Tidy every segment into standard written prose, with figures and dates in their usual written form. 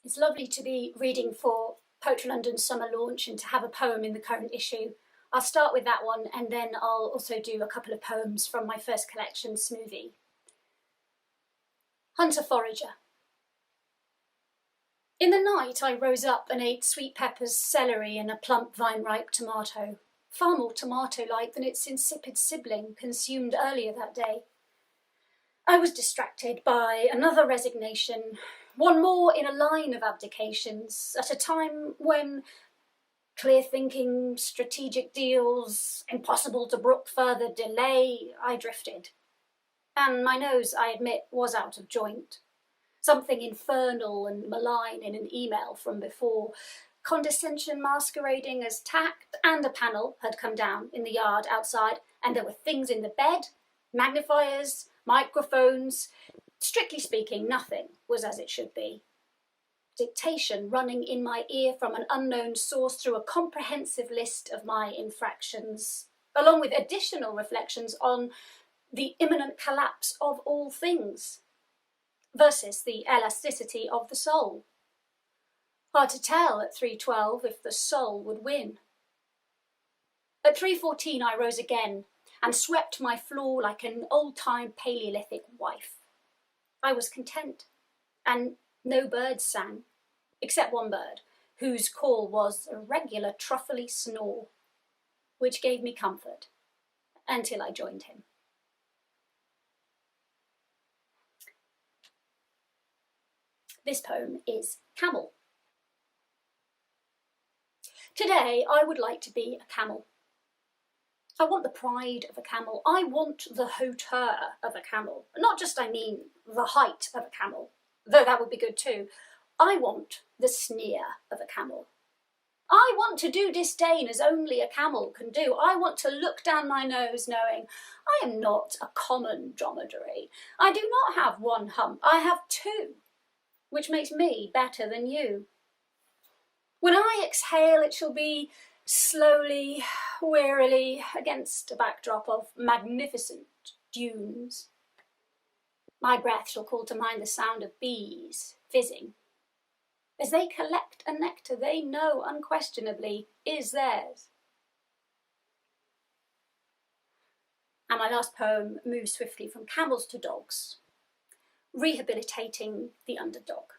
It's lovely to be reading for Poetry London's summer launch and to have a poem in the current issue. I'll start with that one and then I'll also do a couple of poems from my first collection, Smoothie. Hunter Forager. In the night I rose up and ate sweet peppers, celery and a plump vine-ripe tomato, far more tomato-like than its insipid sibling consumed earlier that day. I was distracted by another resignation, one more in a line of abdications, at a time when clear thinking, strategic deals, impossible to brook further delay, I drifted. And my nose, I admit, was out of joint. Something infernal and malign in an email from before, condescension masquerading as tact, and a panel had come down in the yard outside, and there were things in the bed, magnifiers, microphones. Strictly speaking, nothing was as it should be. Dictation running in my ear from an unknown source through a comprehensive list of my infractions, along with additional reflections on the imminent collapse of all things versus the elasticity of the soul. Hard to tell at 3:12 if the soul would win. At 3:14 I rose again and swept my floor like an old-time Paleolithic wife. I was content, and no birds sang, except one bird, whose call was a regular truffly snore, which gave me comfort until I joined him. This poem is Camel. Today I would like to be a camel. I want the pride of a camel. I want the hauteur of a camel. Not just, I mean, the height of a camel, though that would be good too. I want the sneer of a camel. I want to do disdain as only a camel can do. I want to look down my nose knowing I am not a common dromedary. I do not have one hump, I have two, which makes me better than you. When I exhale, it shall be slowly, wearily, against a backdrop of magnificent dunes. My breath shall call to mind the sound of bees fizzing. As they collect a nectar they know unquestionably is theirs. And my last poem moves swiftly from camels to dogs. Rehabilitating the Underdog.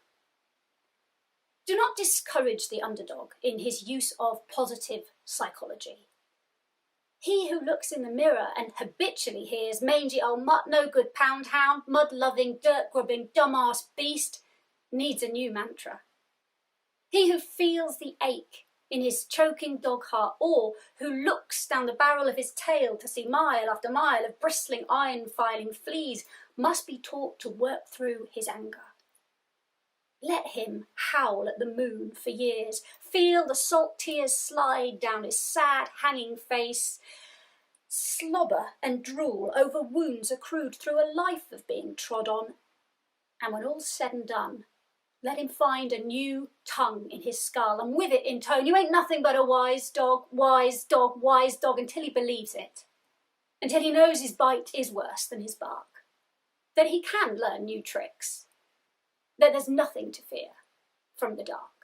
Do not discourage the underdog in his use of positive psychology. He who looks in the mirror and habitually hears mangy old mutt, no good pound hound, mud-loving, dirt-grubbing, dumb-ass beast needs a new mantra. He who feels the ache in his choking dog heart, or who looks down the barrel of his tail to see mile after mile of bristling iron-filing fleas, must be taught to work through his anger. Let him howl at the moon for years, feel the salt tears slide down his sad, hanging face, slobber and drool over wounds accrued through a life of being trod on, and when all's said and done, let him find a new tongue in his skull, and with it intone, you ain't nothing but a wise dog, wise dog, wise dog, until he believes it, until he knows his bite is worse than his bark, that he can learn new tricks, that there's nothing to fear from the dark.